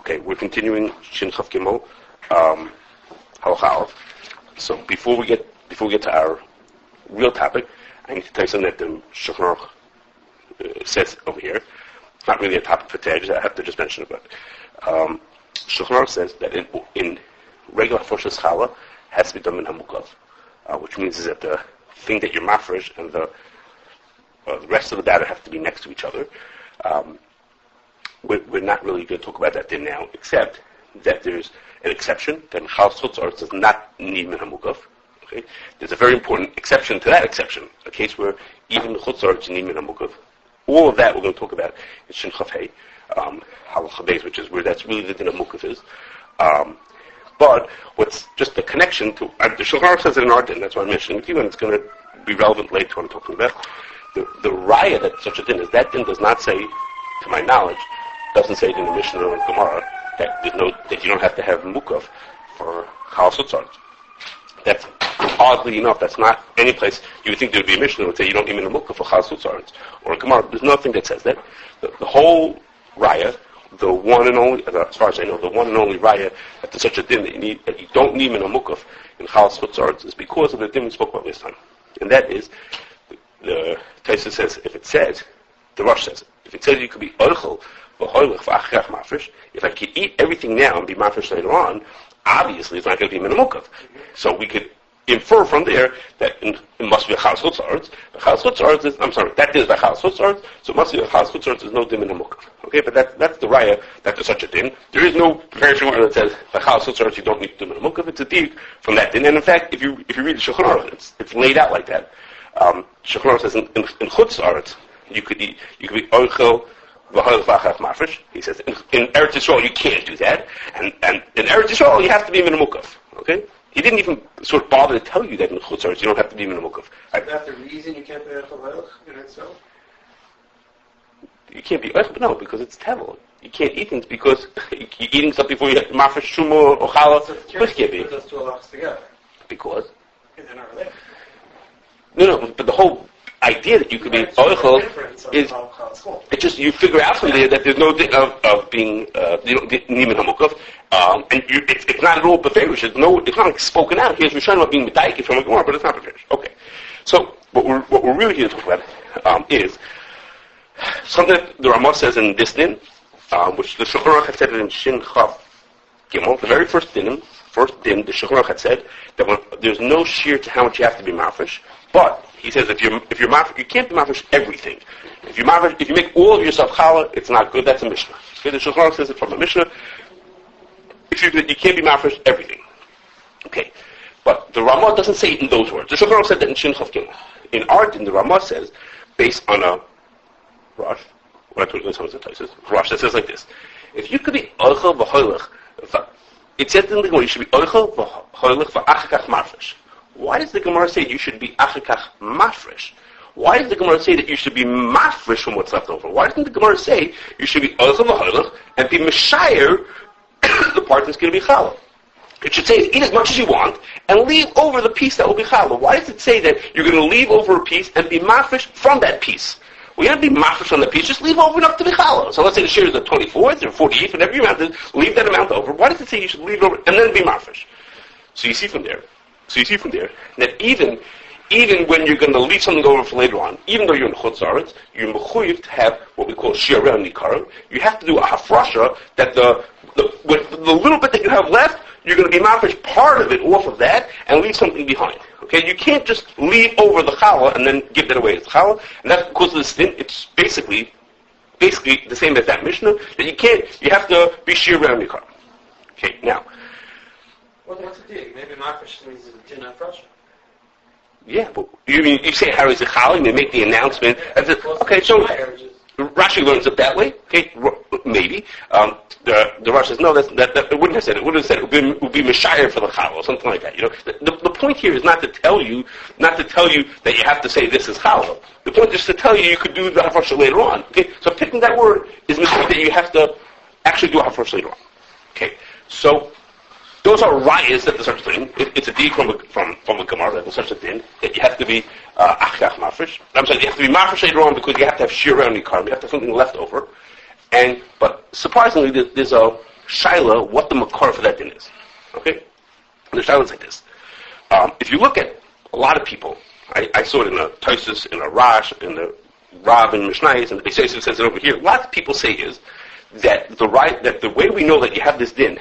Okay, we're continuing Shin Chaf Gimel, Halachal. So before we get to our real topic, I need to tell you something that the Shulchan says over here. It's not really a topic for today. I have to just mention it. But Shulchan says that in regular Hafrashas Challah has to be done in Mukaf, which means is that the thing that you're mafresh and the rest of the batter have to be next to each other. We're not really going to talk about that now, except that there's an exception that Challah does not need min hamukaf. Okay, there's a very important exception to that exception, a case where even the chutzar need min hamukaf. All of that we're going to talk about in Shin Chaf Hey, Halacha Beis, which is where that's really the din of mukaf is. But what's just the connection to the Shulchan says it in our din. That's why I'm mentioning it to you, and it's going to be relevant later to what I'm talking about. The raya that such a din is, that din does not say, to my knowledge, doesn't say it in the Mishnah or in Gemara that you don't have to have mukaf for chal sutzart. That's oddly enough, that's not any place you would think there would be a Mishnah that would say you don't need a mukaf for chal sutzart or a Gemara. There's nothing that says that. The whole raya, the one and only, as far as I know, the one and only raya that there's such a din that you don't need a mukaf in chal sutzart is because of the din we spoke about this time, and that is the Taisa says the Rosh says if it says you could be orchel if I could eat everything now and be mafresh later on, obviously it's not going to be min mukaf. So we could infer from there that it must be a chal chutzarts. Chal chutzarts is, that is the chal chutzarts, so it must be a chal chutzarts, there's no din min mukaf. Okay, but that's the raya that there's such a din. There is no version where it says the chal chutzarts you don't need to do min mukaf. It's a dig from that din. And in fact, if you read the Shulchan Aruch, it's laid out like that. Shulchan Aruch says in chutzarts you could be orchel. He says, in Eretz Yisrael you can't do that, and in Eretz Yisrael you have to be min mukaf. Okay? He didn't even sort of bother to tell you that in Chutzars you don't have to be min mukaf. Is that the reason you can't be orchel in itself? You can't be orchel, no, because it's tevel. You can't eat things because you're eating stuff before you have mafresh shumo or challah. Put those two halachas together. Because? They're not related. No, but the whole idea that you could be orchel is it's just you figure out from there that there's no din of being you don't need min hamukaf, and it's not at all beferish. It's not like spoken out. Here's Yerushalmi about being medayik from a Gemara, but it's not beferish. Okay, so what we're really here to talk about is something that the Ramah says in this din, which the Shulchan Aruch had said in Shin Chaf Gimel, the very first din, the Shulchan Aruch had said that there's no shear to how much you have to be mafresh, but he says if you're mafresh, you can't be mafresh everything. If you make all of yourself challah, it's not good. That's a Mishnah. Okay, the Shulchan Aruch says it from a Mishnah. You can't be mafresh everything. Okay, but the Ramah doesn't say it in those words. The Shulchan Aruch said that in Shin Chaf Gimel. In our din, the Ramah says, based on a Rosh, what I told you Rosh that says like this: if you could be orchel v'hoilech, it says in the Gemara you should be orchel v'hoilech v'achakach mafresh. Why does the Gemara say you should be achakach mafresh? Why does the Gemara say that you should be mafresh from what's left over? Why doesn't the Gemara say you should be orchel v'hoilech and be meshayir the part that's going to be challah? It should say eat as much as you want and leave over the piece that will be challah. Why does it say that you're going to leave over a piece and be mafresh from that piece? Well, you don't have to be mafresh on the piece, just leave over enough to be challah. So let's say the share is the 24th or 48th, whatever your amount is, leave that amount over. Why does it say you should leave it over and then be mafresh? So you see from there that even when you're going to leave something over for later on, even though you're in chutzarets, you're mechuyev to have what we call Shee'arehah and Nikkarim. You have to do a Hafrashas that with the little bit that you have left, you're going to be mafresh part of it off of that and leave something behind. Okay, you can't just leave over the challah and then give that away as challah, and that's because of this thing. It's basically the same as that Mishnah that you have to be Shee'arehah and Nikkarim. Okay, now. Well, what's the deal? Maybe mafresh means it's a din Hafrashas. Yeah, but you say how is it challah? You make the announcement. Okay, so Rashi learns it that way. Okay, maybe. The Rosh says no. That it wouldn't have said it. It would have said it would be meshayir for the challah or something like that. You know, the point here is not to tell you that you have to say this is challah. The point is to tell you could do the hafrashas later on. Okay, so picking that word is that you have to actually do a hafrashas later on. Okay, so. Those are rayas that there's such a thing. It's a deed from a Gemara that there's such a thing that you have to be achkach mafresh. I'm sorry, you have to be mafresh later on because you have to have Shee'arehah and Nikkarim. You have to have something left over. But surprisingly, there's a Shaila what the Mukaf for that din is. Okay? The Shaila is like this. If you look at a lot of people, I saw it in a Tosis, in a Rash, in the Rav and Mishnayos, and the Beisayis says it over here. Lots of people say is that the way we know that you have this din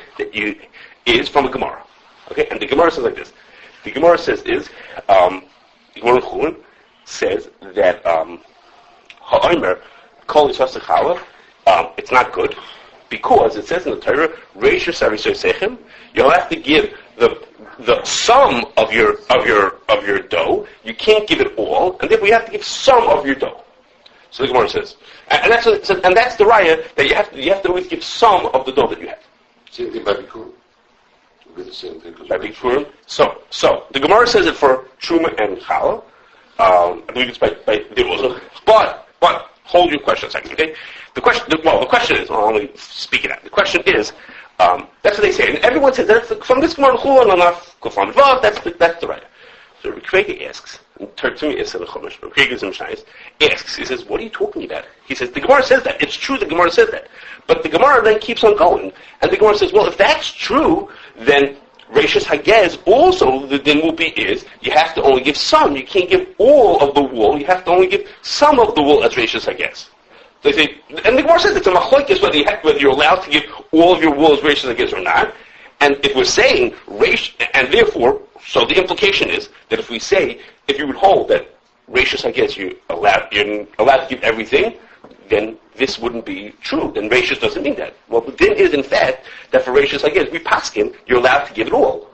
is from a Gemara. Okay, and the Gemara says like this. The Gemara says is the Gemara Chulin says that Ha'omer Kol Yisas Challah, it's not good because it says in the Torah Reisha Sarisoi Sechem, you'll have to give the sum of your dough. You can't give it all, and therefore you have to give some of your dough. So the Gemara says, and that's the raya that you have to always give some of the dough that you have. Same thing by Bikurim. It'll be the same thing. By Bikurim. So the Gemara says it for Truma and Challah. I believe it's by also. But hold your question a second, okay? The question is, I'll only speak it out. The question is, that's what they say, and everyone says that's from this Gemara Chulin and not Kufan Vav. That's the raya. So Rikvega asks, and Tertzumi is in the Chumash, Rikvega's in Mishnayos, asks, he says, what are you talking about? He says, the Gemara says that. It's true the Gemara says that. But the Gemara then keeps on going. And the Gemara says, well, if that's true, then Reishis Hagez also, the din will be is, you have to only give some. You can't give all of the wool. You have to only give some of the wool as Reishis Hagez. So they say, and the Gemara says it's a machlokes whether you're allowed to give all of your wool as Reishis Hagez or not. And if we're saying and therefore, so the implication is that if you would hold that Reishis Hagez you're allowed to give everything, then this wouldn't be true. Then Reishis doesn't mean that. Well, the din is in fact that for Reishis Hagez, we paskin, you're allowed to give it all.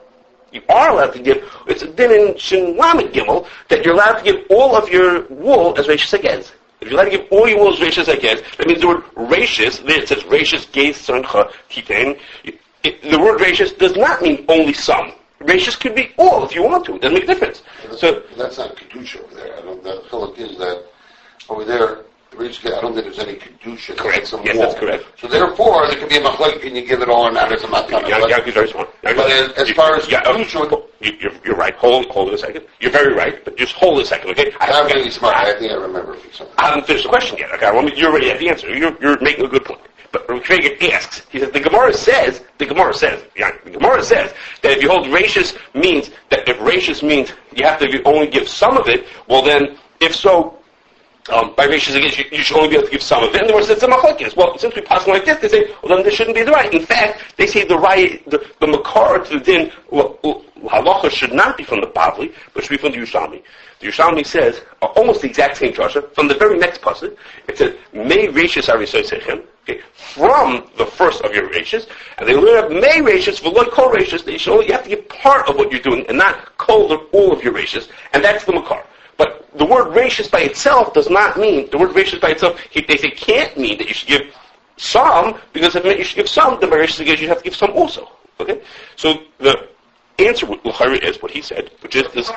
You are allowed to give. It's a din in Shin Lamed Gimel that you're allowed to give all of your wool as Reishis Hagez. If you're allowed to give all your wool as Reishis Hagez, that means the word Reishis, there it says Reishis Gez Soncha Titain. The word Reishis does not mean only some. Reishis could be all if you want to. It doesn't make a difference. That's not Kedusha over there. The Chiluk is that over there, I don't think there's any Kedusha. Correct. Yes, that's correct. So therefore, there could be a machlok and you give it all and there's a matana. You're very smart. But as far as Kedusha... You're right. Hold it a second. You're very right, but just hold it a second, okay? I'm really smart. I think I remember something. I haven't finished the question yet, okay? You already have the answer. You're making a good point. But Rikveger asks, he says, the Gemara says that if you hold Reishis means that if Reishis means you have to only give some of it, well then, if so, by Reishis again, you should only be able to give some of it. And the Gemara says, it's a machlokes. Well, since we pass like this, they say, well then this shouldn't be the right. In fact, they say the makar to the din, halacha should not be from the Bavli, but should be from the Yerushalmi. The Yerushalmi says, almost the exact same drasha, from the very next pasuk, it says, May Reishis Arisoi Sechem, okay, from the first of your Reishis, and they learn May Reishis, V'loi Kol Reishis, you have to give part of what you're doing, and not all of your Reishis, and that's the makar. But the word Reishis by itself does not mean, the word Reishis by itself, they say can't mean that you should give some, because if you should give some, then by Reishis again you have to give some also. Okay? So the answer with L'chari is what he said, which is this.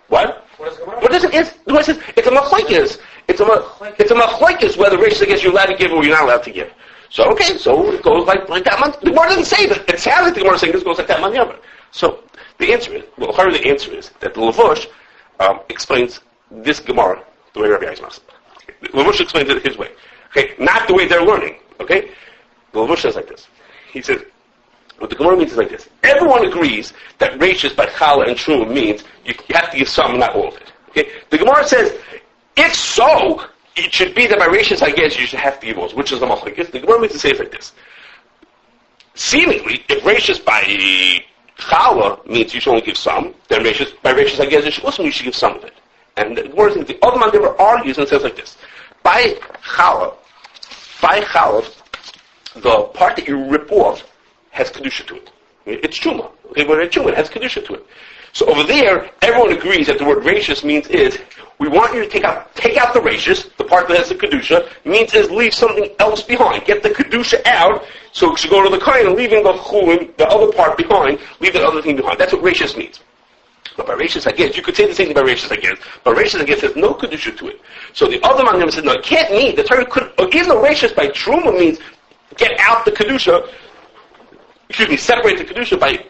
What? What does it is? It says it's a machlokes. It's a machlokes whether Reishis again you're allowed to give or you're not allowed to give. So okay, so it goes like that. The Gemara doesn't say that. It sounds like the Gemara is saying this goes like that. So the answer is, the answer is that the Lavush explains this Gemara the way Rabbi Yisrael. Lavush explains it his way. Okay, not the way they're learning. Okay, the Lavush says like this. He says, what the Gemara means is like this. Everyone agrees that Reishis by Challah and Truma means you have to give some, not all of it. Okay, the Gemara says, if so, it should be that by Reishis, I guess you should have to give all, which is the machlokes. The Gemara means to say it like this. Seemingly, if Reishis by Challah means you should only give some, then by Reishis, I guess you should also mean you should give some of it. And the Gemara says, the other man never argues and says like this. By Challah, the part that you rip off has Kedusha to it. It's Truma. Okay, but it's Truma, it has Kedusha to it. So over there, everyone agrees that the word Reishis means is, we want you to take out the Reishis, the part that has the Kedusha, means is leave something else behind. Get the Kedusha out, so it should go to the Kohen, and leaving the Chulin, the other part behind, leave that other thing behind. That's what Reishis means. But by Reishis, I guess, you could say the same thing by Reishis, I guess, but Reishis, I guess, has no Kedusha to it. So the other man said, no, it can't mean, the Torah could, even though Reishis by Truma means get out the Kedusha, separate the Kedusha by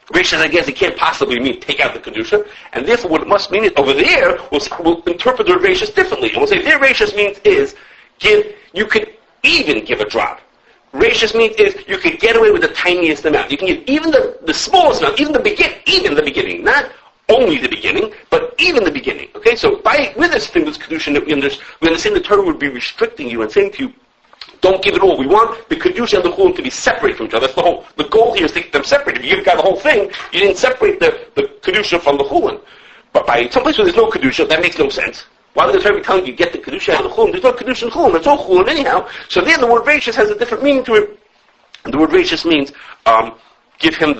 Reishis, I guess it can't possibly mean take out the Kedusha, and therefore what it must mean is, over there, we'll interpret the Reishis differently, and we'll say their Reishis means is, you could even give a drop. Rashis means is you could get away with the tiniest amount. You can give even the smallest amount, even the beginning, not only the beginning, but even the beginning. Okay, so with this thing, this kedusha, that we understand the Torah would be restricting you and saying to you, don't give it all. We want the kedusha and the chulin to be separate from each other. That's the goal here is to keep them separate. If you give a guy the whole thing, you didn't separate the kedusha from the chulin. But by someplace where there's no kedusha, that makes no sense. Why would the Torah be telling you get the kedusha and the chulin? There's no kedusha and chulin. It's all chulin anyhow. So there, the word rashis has a different meaning to it. And the word rashis means give him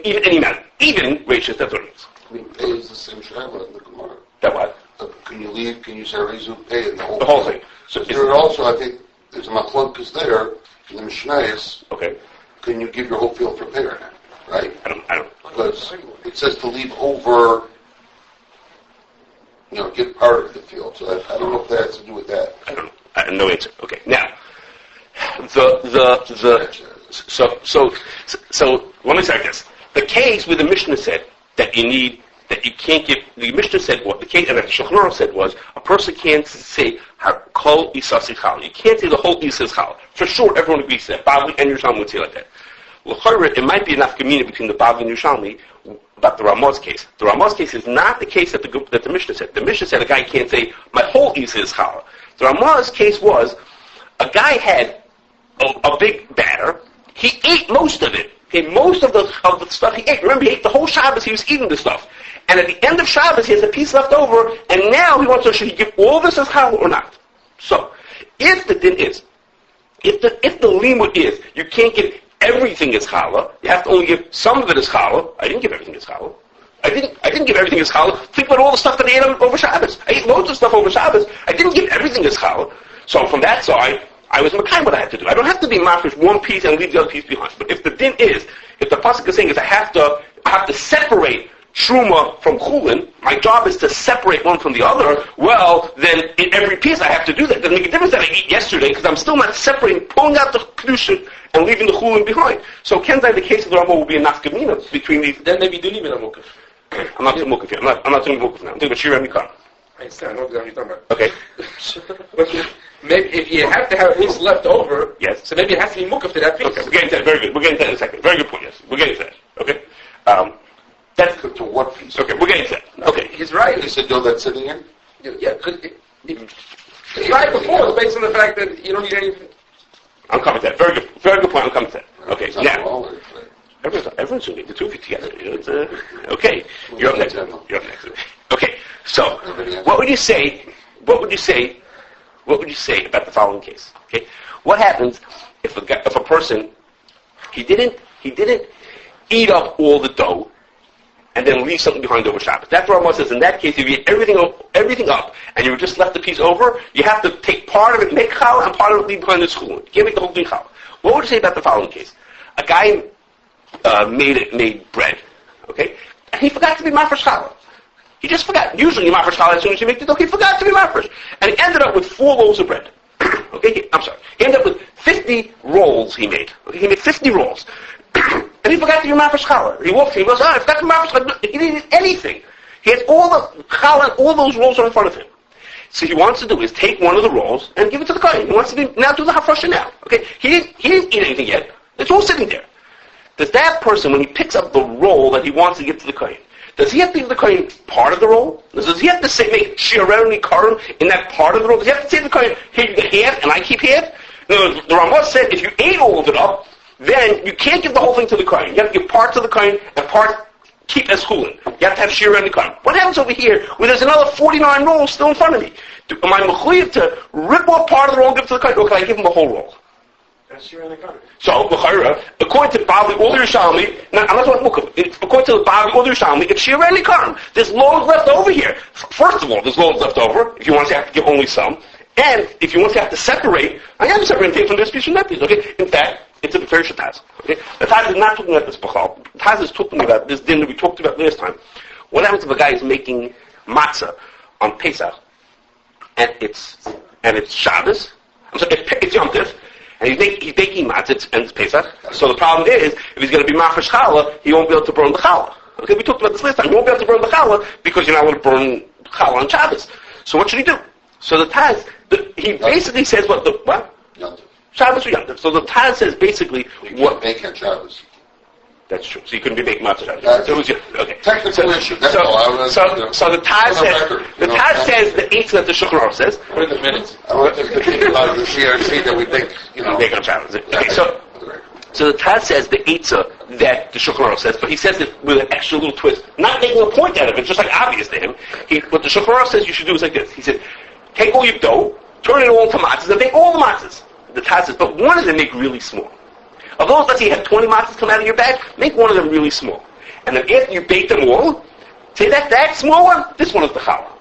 even any amount. Even rashis. That's what it means. I mean, pay is the same shaila in the Gemara. That what? Can you leave? Can you say rezu pay in the whole thing? So there also, I think, there's a machlokes there in the Mishnayos. Okay. Can you give your whole field for pay or not? Right? I don't. Because it says to leave over, give part of the field. So I don't know if that has to do with that. I don't know. I have no answer. Okay. Now, so let me say this. The case where the Mishnah said that you can't give, the Mishnah said what, the case that the Shulchan said was, a person can't say, kol isas chal. You can't say the whole isas chal. For sure, everyone agrees to that. Bavli and Yerushalmi would say like that. It might be enough community between the Bavli and Yerushalmi about the Ramah's case. The Ramah's case is not the case that the Mishnah said. The Mishnah said a guy can't say, my whole isas chal. The Ramah's case was, a guy had a big batter. He ate most of it. Okay, most of the stuff he ate. Remember, he ate the whole Shabbos. He was eating the stuff. And at the end of Shabbos, he has a piece left over, and now he wants to know, should he give all this as challah or not? So, if the din is, if the limud is, you can't give everything as challah, you have to only give some of it as challah. I didn't give everything as challah. I didn't give everything as challah. Think about all the stuff that I ate over Shabbos. I ate loads of stuff over Shabbos. I didn't give everything as challah. So from that side, I was Mukaf what I had to do. I don't have to be mafresh one piece and leave the other piece behind. But if the din is, if the pasuk is saying is I have to separate truma from chulin, my job is to separate one from the other, well, then in every piece I have to do that. It doesn't make a difference that I ate yesterday, because I'm still not separating, pulling out the kedusha and leaving the chulin behind. So Kenzai, the case of the Ramah will be a nafkamina between these. Then maybe you do leave it on Mukaf. I'm not doing Mukaf here. I'm not doing Mukaf now. I'm doing Shee'arehah Nikkarim. I understand. I know what you're talking about. Okay. Maybe if you have to have a piece left over, yes. So maybe it has to be Mukaf to that piece. Okay, we're getting to that. Very good. We're getting to that in a second. Very good point, yes. We're getting to that. Okay. That's to what piece? Okay, we're getting to that. Okay. He's right. He said, no, that's sitting in? Yeah, because it's right before, based on the fact that you don't need anything. I'm coming to that. Very good. Very good point. I'm coming to that. Okay, now. Everyone's doing it. The two of you together. Okay. You're up next. Okay. So, what would you say about the following case? Okay. What happens if a person he didn't eat up all the dough and then leave something behind over Shabbos? That's what Ramah says. In that case, if you eat everything up and you just left the piece over, you have to take part of it, make challah, and part of it leave behind the schooling. You can't make the whole thing challah. What would you say about the following case? A guy made bread, okay, and he forgot to be mafresh challah. He just forgot. Usually you mafresh challah as soon as you make the dough. He forgot to be mafresh, and he ended up with 4 loaves of bread. Okay, I'm sorry. He ended up with 50 rolls. He made. Okay, he made 50 rolls, and he forgot to be mafresh challah. He walked in. He goes, I forgot to be mafresh challah. He didn't eat anything. He had all the challah, all those rolls are in front of him. So he wants to do is take one of the rolls and give it to the kohen. He wants to now do the hafrashah now. Okay, he didn't eat anything yet. It's all sitting there. Does that person, when he picks up the roll that he wants to give to the kohen, does he have to give the kohen part of the roll? Does he have to make Shee'arehah Nikkarim in that part of the roll? Does he have to say to the kohen, here you get half and I keep half? No, the Ramah said if you ate all of it up, then you can't give the whole thing to the kohen. You have to give part to the kohen and part keep as chulin. You have to have Shee'arehah Nikkarim. What happens over here where there's another 49 rolls still in front of me? Am I mechuyev to rip off part of the roll and give it to the kohen, or can I give him the whole roll? So, according to Bavli or the Yerushalmi, I'm not talking Mukaf, according to the Bavli or the Yerushalmi, it's Shee'arehah Nikkarim. There's loads left over here. First of all, there's loads left over, if you want to have to give only some. And if you want to have to separate, I have to separate and take from this piece from that piece. Okay? In fact, it's a very Taz. Okay? The Taz is not talking about this Bechal. The Taz is talking about this din that we talked about last time. What happens if a guy is making matzah on Pesach, and it's Shabbos, it's Yom Tov, and he's baking matzah, and it's Pesach. So the problem is, if he's going to be mafresh challah, he won't be able to burn the challah. Okay, we talked about this last time. He won't be able to burn the challah because you're not going to burn challah on Shabbos. So what should he do? So the Taz, he basically says what? Shabbos or Yom Tov. So the Taz says basically what. Make it Shabbos. That's true. So you couldn't be making matzah Shabbos. So it was okay. Technical issue. That's all. So the Taz says the eighth that the Shulchan Aruch says. Put in the minutes. I want to think about the CRC that we think, Make on Shabbos. Okay, so the Taz says the eitzah that the Shulchan Aruch says, but he says it with an extra little twist, not making a point out of it, just like obvious to him. What the Shulchan Aruch says you should do is like this. He said, take all your dough, turn it all into matzahs, and make all the matzahs. The Taz says, but one of them make really small. Of those, let's say you have 20 matzahs come out of your bag, make one of them really small. And then after you bake them all, say that small one, this one is the challah.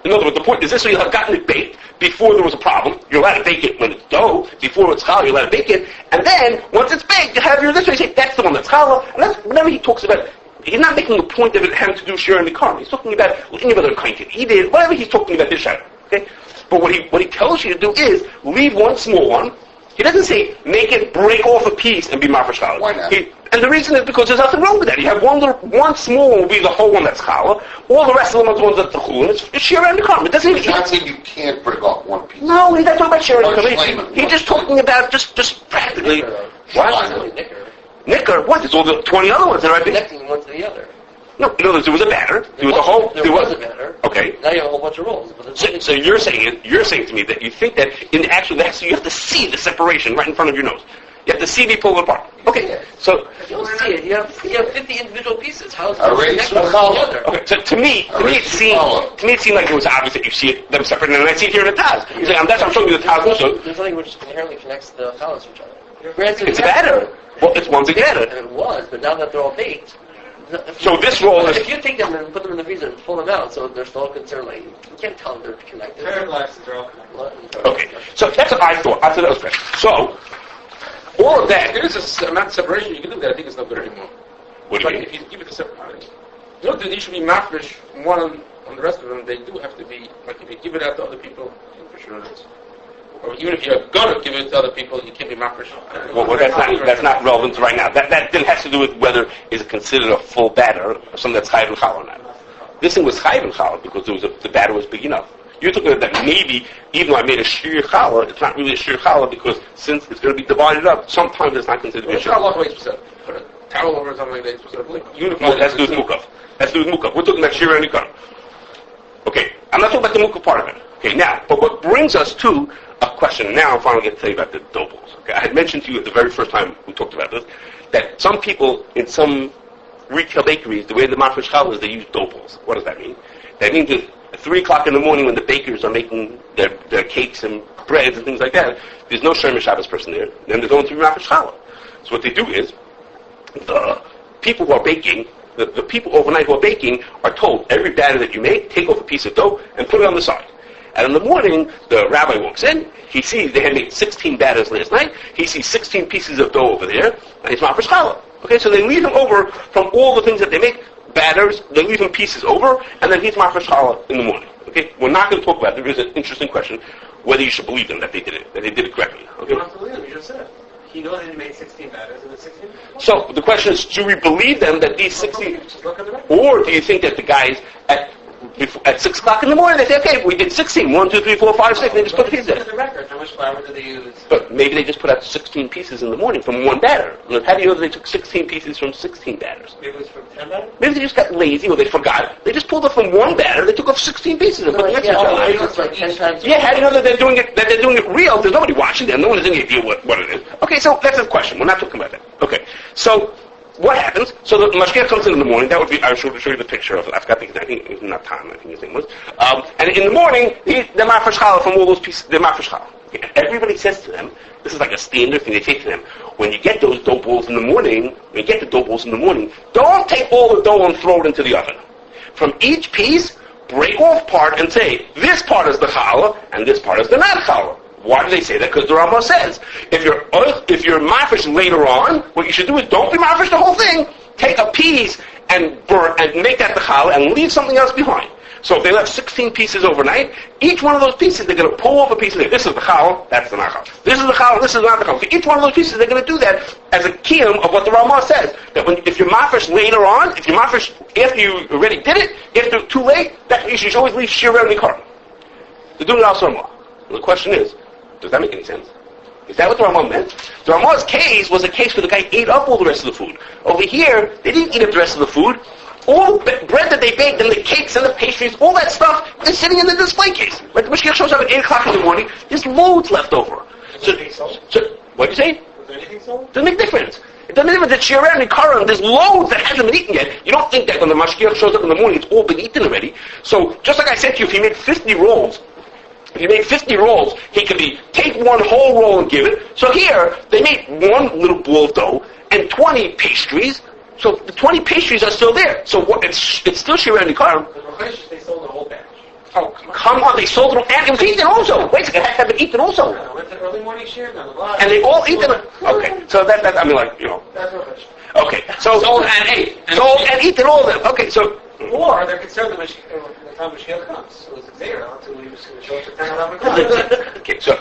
In other words, the point is this way you'll have gotten it baked before there was a problem. You're allowed to bake it when it's dough. Before it's challah, you're allowed to bake it. And then, once it's baked, you have your this way, you say, that's the one that's challah. And that's, whenever he talks about, he's not making a point of it having to do Shee'arehah Nikkarim. He's talking about any other kind can eat it, whatever he's talking about this Shabbos. Okay? But what he tells you to do is, leave one small one. He doesn't say, make it break off a piece and be mafresh challah. Why not? And the reason is because there's nothing wrong with that. You have one small one will be the whole one that's challah. All the rest of them are the ones that's the chulin. It's Shee'arehah Nikkarim. It doesn't even... He's not saying you can't break off one piece. No, he's not talking about Shee'arehah Nikkarim. He's just talking about just practically... What? Nicker? What? There's all the 20 other ones that are Connecting one to the other. No, in other words, there was a batter. There was a whole... There was a batter. Okay. Now you have a whole bunch of rolls. So you're saying to me that you think that in the actual... So you have to see the separation right in front of your nose. You have to see me pull it apart. Okay, so... You don't see it. You have 50 individual pieces. How is it Already connected together? Okay, so to me it seemed like it was obvious that you see them separate, and I see it here in the Taz. You're saying, I'm showing you the Taz also. There's nothing which inherently connects the challahs to each other. Granted, It's a batter. Well, it's one big batter. It was, but now that they're all baked... So this roll is... If you take them and put them in the freezer and pull them out, so they're still concerned, like, you can't tell them they're connected. Glasses are all connected. Okay, so that's what I thought. I thought that was correct. So, all of that... There is a amount of separation you can do that. I think it's not good anymore. What do you Like mean? if you give it a separate... You know, they should be mafresh one on the rest of them. They do have to be, like, if you give it out to other people, for sure it's... Or even if you're gonna give it to other people, you can't be mafresh. Well, that's not relevant to right now. That then has to do with whether is it considered a full batter or something that's chayiv and challah or not. This thing was chayiv and challah because the batter was big enough. You're talking about that maybe, even though I made a shee'arehah, it's not really a shee'arehah because since it's going to be divided up, sometimes it's not considered to be a shee'arehah. Put a towel over or something like that. It's supposed to like unify. Well, that's to do with Mukaf. That's to do with Mukaf. We're talking about Shee'arehah Nikkarim. Okay, I'm not talking about the Mukaf part of it. Okay, now, but what brings us to a question. Now I'm finally going to tell you about the dough balls. Okay, I had mentioned to you the very first time we talked about this, that some people in some retail bakeries, the way the mafresh challah is, they use dough balls. What does that mean? That means that at 3 o'clock in the morning when the bakers are making their cakes and breads and things like that, there's no Shee'arehah Shabbos person there, then they're going to mafresh challah. So what they do is, the people who are baking, the people overnight who are baking are told, every batter that you make, take off a piece of dough and put it on the side. And in the morning, the rabbi walks in, he sees they had made 16 batters last night, he sees 16 pieces of dough over there, and he's mafresh challah. Okay, so they leave him over from all the things that they make, batters, they leave him pieces over, and then he's mafresh challah in the morning. Okay, we're not going to talk about it. There is an interesting question, whether you should believe them that they did it correctly. Okay? You don't have to believe them, you just said. He knows that he made 16 batters and the 16. So the question is, do we believe them that these 16, Just look at the record. or do you think that the guys at 6 o'clock in the morning, they say, okay, we did 16, 1, 2, 3, 4, 5, 6, and they just put the pieces Look in. at the record. How much flour did they use? But maybe they just put out 16 pieces in the morning from one batter. How do you know that they took 16 pieces from 16 batters? Maybe it was from 10 batters? Maybe they just got lazy or they forgot. They just pulled it from one batter, they took off 16 pieces and put the extra Yeah, on. it's like 10 times. Yeah, how do you know that they're doing it real? There's nobody watching them. No one has any idea what it is. Okay, so that's the question. We're not talking about that. Okay, so what happens? So the mashgiach comes in the morning. That would be, I should show you the picture of it. I forgot the exact name. It was not Tom, I think his name was. And in the morning, the mafresh challah from all those pieces, the mafresh challah. Okay, and everybody says to them, this is like a standard thing they say to them, when you get those dough balls in the morning, don't take all the dough and throw it into the oven. From each piece, break off part and say, this part is the challah, and this part is the not challah. Why do they say that? Because the Rambam says, if you're mafresh later on, what you should do is don't be mafresh the whole thing. Take a piece and burn and make that the challah and leave something else behind. So if they left 16 pieces overnight, each one of those pieces they're going to pull off a piece and say, this is the challah, that's the not challah. This is the challah, this is not the challah. For each one of those pieces they're going to do that as a kiyum of what the Rambam says. That if you're mafresh later on, if you're mafresh after you already did it, after too late, that you should always leave Shee'arehah Nikkarim. They're doing it also more. The question is, does that make any sense? Is that what the Ramah meant? The Ramah's case was a case where the guy ate up all the rest of the food. Over here, they didn't eat up the rest of the food. All the bread that they baked and the cakes and the pastries, all that stuff is sitting in the display case. Right? The Mashiach shows up at 8 o'clock in the morning, there's loads left over. So what do you say? Was there anything sold? Doesn't make difference. It doesn't even that Shee'arehah and Nikkarim, there's loads that hasn't been eaten yet. You don't think that when the Mashiach shows up in the morning, it's all been eaten already. So, just like I said to you, if he made 50 rolls, he could take one whole roll and give it. So here, they made one little ball of dough and 20 pastries. So the 20 pastries are still there. So it's still Shee'arehah and Nikkarim. The Hafrashas, they sold the whole batch. Oh, come on, they sold it, and it was eaten also. Wait a second, it had to have been eaten also. I went to early morning share, And they all eat them. Okay, so that I mean, like, you know. That's Hafrashas. Okay, so Sold and ate. sold and eaten all of them. Okay, so Or they're concerned that the time Mashiach comes. So it's Xera until he was going to show up at 10, 11 o'clock. okay, so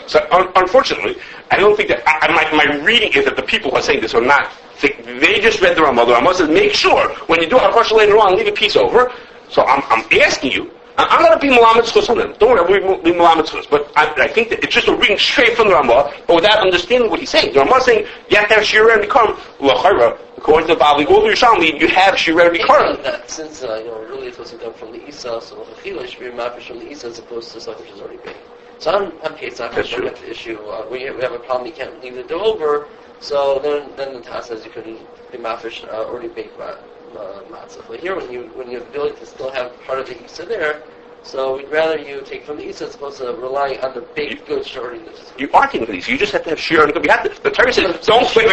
unfortunately, I don't think that my reading is that the people who are saying this are not. They just read the Ramah. The Ramah says, make sure when you do Hafrashas later on, leave a piece over. So I'm asking you. I'm going to be Melamed Zchus on them. Don't worry, we'll be Melamed Zchus. But I think that it's just a reading straight from the Ramah, but without understanding what he's saying. The Ramah is saying, you have to have Shee'arehah and Nikkarim. L'chayra, according to the Bavli, all the Yerushalmi, you have Shee'arehah and Nikkarim. Since, really it wasn't done from the Isa, so the Chila should be mafish from the Isa as opposed to something which is already baked. So I'm Pesach, I don't have the issue. We have a problem, you can't leave the dough over, so then the Taz says you couldn't be mafish already baked matzah. But here, when you have the ability to still have part of the Isa there, so we'd rather you take from the Isa as opposed to relying on the baked goods to already exist. You are taking from these. You just have to have Shee'arehah and Nikkarim. You have to. The Torah said, don't wait.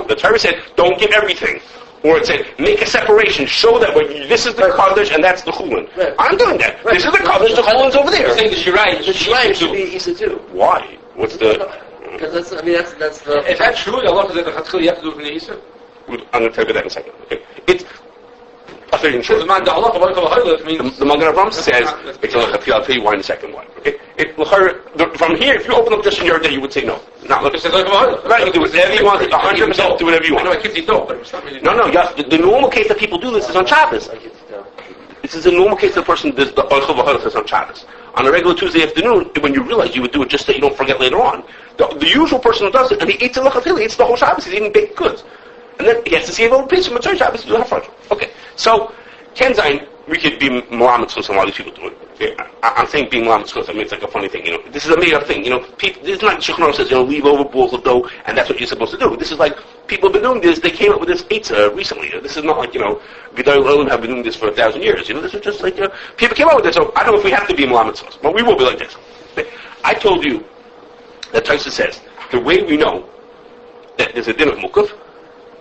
The Torah said, don't give everything. Or it said, make a separation. Show that this is the Kaddish and that's the Chulin. Right. I'm doing that. Right. This is the Kaddish, the Chulin's over there. You're saying the Shee'arehah should be Isa too. Why? What's the... Because that's the... If that's true, Allah says that you have to do it from the Isa. I'm going to tell you that in a second. Okay. It's... I'll tell you in short. The Magen Avraham says, I'll tell you why in a second why. Okay? From here, if you open up just in your day, you would say no. Not look, right, you do whatever you want, 100% do whatever you want. I know kids eat dough, but it's not really... No, the normal case that people do this is on Shabbos. This is the normal case that the person does the Oichel V'Hoilach on Shabbos. On a regular Tuesday afternoon, when you realize you would do it just so you don't forget later on. The usual person who does it, and he eats he eats the whole Shabbos, he's eating baked goods. And then he has to see a little piece from Mitzvah Shabbos to do Hafrashas. Okay, so Ken Zayin, we could be Melamed Zchus and a lot of these people do it. Okay? I'm saying being Melamed Zchus, I mean it's like a funny thing. This is a made up thing. This is not Shulchan says leave over balls of dough and that's what you're supposed to do. This is like people have been doing this. They came up with this pizza recently. This is not like Gedolei Olim have been doing this for 1,000 years. This is just like people came up with it. So I don't know if we have to be Melamed Zchus, but we will be like this. I told you that Taisa says the way we know that there's a din of Mukaf.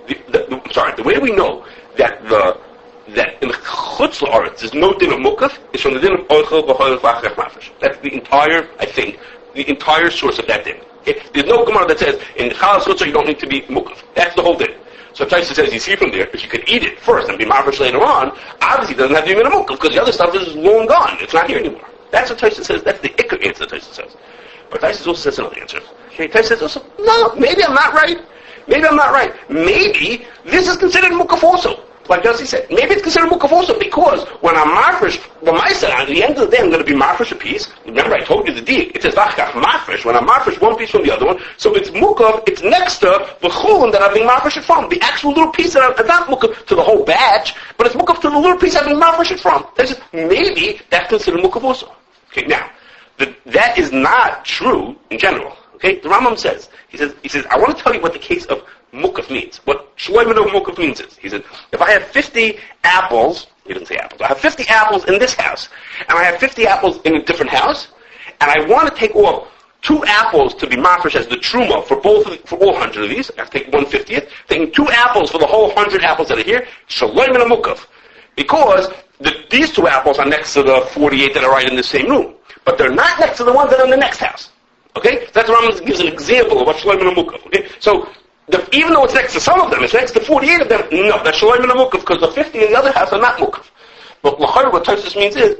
The way we know that in the Chutz La'aretz there's no din of Mukaf is from the din of Oichel V'Hoilach V'Achach Mafish. That's the entire source of that din. Okay? There's no Gemara that says in the Chalas Chutzah you don't need to be Mukaf. That's the whole din. So Taisa says you see from there if you could eat it first and be Mafish later on, obviously it doesn't have to be in a Mukaf because the other stuff is long gone. It's not here anymore. That's what Taisa says. That's the Ikar answer that Taisa says. But Taisa also says another answer. Okay, Taisa says also no, maybe I'm not right. Maybe this is considered Mukaf also. Like Yossi said, maybe it's considered Mukaf also because when I'm Mafresh, at the end of the day I'm going to be Mafresh a piece. Remember I told you the deal. It says Vachkach Mafresh. When I'm Mafresh one piece from the other one, so it's Mukaf, it's next to the Chulin that I'm being Mafresh from. The actual little piece that I'm not Mukaf to the whole batch, but it's Mukaf to the little piece I'm being Mafresh from. Maybe that's considered Mukaf also. Okay, now, that is not true in general. Okay, the Rambam says, he says, I want to tell you what the case of Mukaf means. What Shloimeh Mukaf means is, he said, if I have 50 apples, he didn't say apples, I have 50 apples in this house, and I have 50 apples in a different house, and I want to take off 2 apples to be mafresh as the truma for all 100 of these, I have to take 1/50th, taking 2 apples for the whole 100 apples that are here, Shloimeh Mukaf. Because these 2 apples are next to the 48 that are right in the same room, but they're not next to the ones that are in the next house. Okay? That's why Rambam gives an example of what Shloimeh Mukaf. Okay? So, even though it's next to some of them, it's next to 48 of them, no, that's Shloimeh Mukaf, because the 50 in the other house are not Mukaf. But l'chayr, what Tosfos means is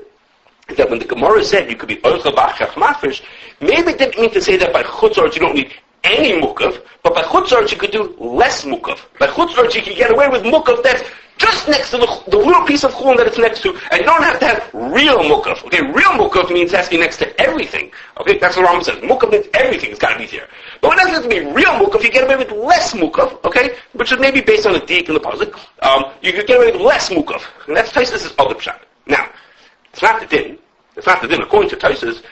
that when the Gemara said you could be Oichel V'Achach Mafresh, maybe it didn't mean to say that by Chutz La'aretz you don't need any Mukaf, but by Chutz La'aretz you could do less Mukaf. By Chutz La'aretz you can get away with Mukaf that's just next to the little piece of chulin that it's next to, and you don't have to have real mukaf. Okay, real mukaf means it has to be next to everything. Okay, that's what Rambam says. Mukaf means everything has got to be there. But when it doesn't have to be real mukaf, you get away with less mukaf. Okay, which is maybe based on the dik and the pasuk. You could get away with less mukaf, and that's Taisus' other pshat. Now, it's not the din. It's not the din. According to Taisus,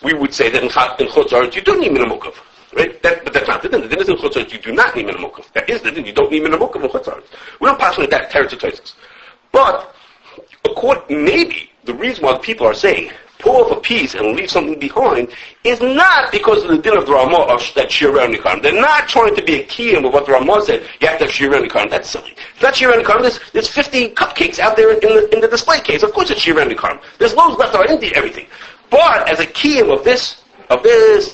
we would say that in Chutz La'aretz you do need minimum mukaf. Right? But that's not the din. The din is in Chutz La'aretz you do not need minimum mukaf. That is the din. You don't need minimum mukaf in Chutz La'aretz. We don't pass on that teretz of Taisus. But maybe the reason why people are saying pull off a piece and leave something behind is not because of the din of the Ramah of that Shee'arehah Nikkarim. They're not trying to be a kiyum of what the Ramah said. You have to have Shee'arehah Nikkarim. That's silly. If that's Shee'arehah Nikkarim, there's 50 cupcakes out there in the display case. Of course it's Shee'arehah Nikkarim. There's loads left over. I didn't eat everything. But as a kiyum of this,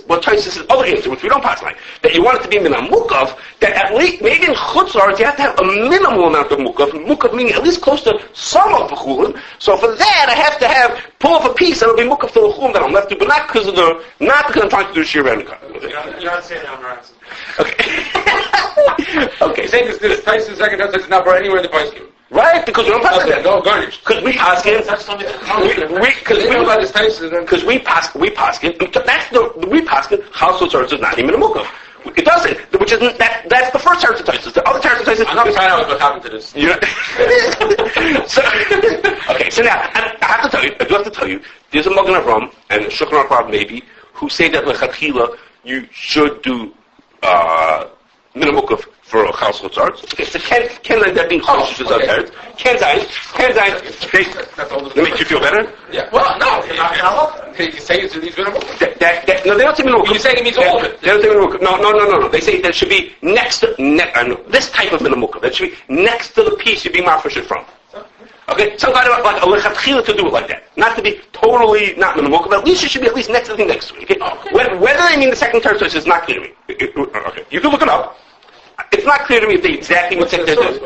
what Taisus says, other answer, which we don't pass like, that you want it to be min mukaf, that at least, maybe in Chutz La'aretz, you have to have a minimal amount of mukaf meaning at least close to some of the chulin. So for that, I have to pull off a piece that'll be mukaf to the chulin that I'm left to, but not because I'm trying to do Shee'arehah Nikkarim. You're not saying that, right? Okay. Okay. Saying this Taisus second Taisus is not brought anywhere in the Paiskim. Right, because we don't pass it. No garnish. Because we pass it. Because we pass it. We pass it. Household service is not even a mukaf. It doesn't. Which is that's the first teretz of Taisus. The other teretz of Taisus. I'm not trying out what happened to this. So now I do have to tell you. There's a Magen Avram and a Shulchan Aruch maybe who say that lechatchila you should do minimum mukaf for a household starts. Okay, so can that being Kashrus is on parents? Can that make you feel better? Yeah. Well, no. You say it's these minimum. No, they don't say minimum. You say it means all of it. They don't say minimum. No. They say that should be next to this type of minimum. That should be next to the piece you're being mafresh from. Okay, some kind of like a lechatchila to do it like that. Not to be totally not minimum, but at least it should be at least next to the thing next to it. Okay? Whether they mean the second term choice is not clear to me. Okay, you can look it up. It's not clear to me if they exactly what they're doing.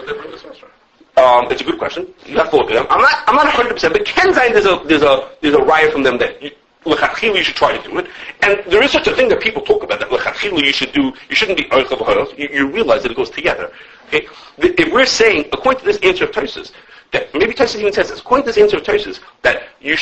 It's a good question. You have to look at them. I'm not 100%, but Ken Zayin there's a riot from them that lechatchila you should try to do it, and there is such a thing that people talk about that lechatchila you should do. You shouldn't be oichel b'horos. You realize that it goes together. Okay, if we're saying according to this answer of Taisus, that maybe Taisus even says this, according to this answer of Taisus, that you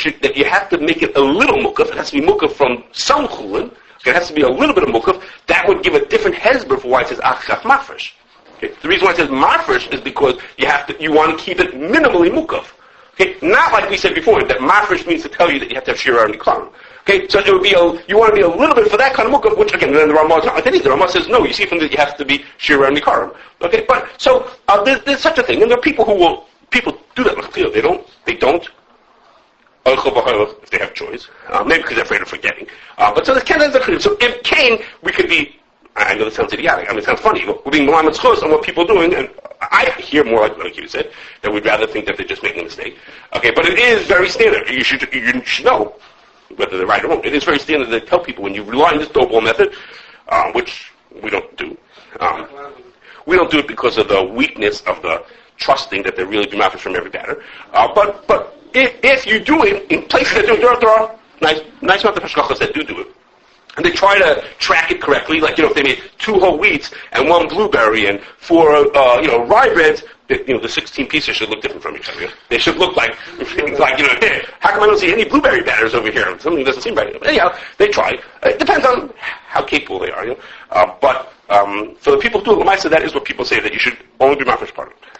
have to make it a little mukaf. It has to be mukaf from some chulin. It has to be a little bit of mukaf. That would give a different hezber for why it says achach mafresh. Okay? The reason why it says mafresh is because you want to keep it minimally mukaf. Okay? Not like we said before that mafresh means to tell you that you have to have Shee'arehah Nikkarim. Okay? So it would be you want to be a little bit for that kind of mukaf, which again then the Ramah is not like that either. The Ramah says no. You see from that you have to be Shee'arehah Nikkarim. Okay? But so there's such a thing, and there are people who do that. They don't. If they have choice, maybe because they're afraid of forgetting. But so there's Ken and Zakrim. So if Cain, we could be. I know this sounds idiotic. I mean, it sounds funny. We're being malamet chos on what people are doing, and I hear more like you said that we'd rather think that they're just making a mistake. Okay, but it is very standard. You should know whether they're right or wrong. It is very standard to tell people when you rely on this dope method, which we don't do. We don't do it because of the weakness of the trusting that they're really being mafresh from every batter. But if you do it in places that do it, there are nice amount of hashgachas that do it. And they try to track it correctly, like, if they made 2 whole wheats and 1 blueberry and 4, rye breads, the 16 pieces should look different from each other. They should look like, hey, how come I don't see any blueberry batters over here? Something doesn't seem right. But anyhow, they try. It depends on how capable they are, But for the people who do it, that is what people say, that you should only be mafresh part of it.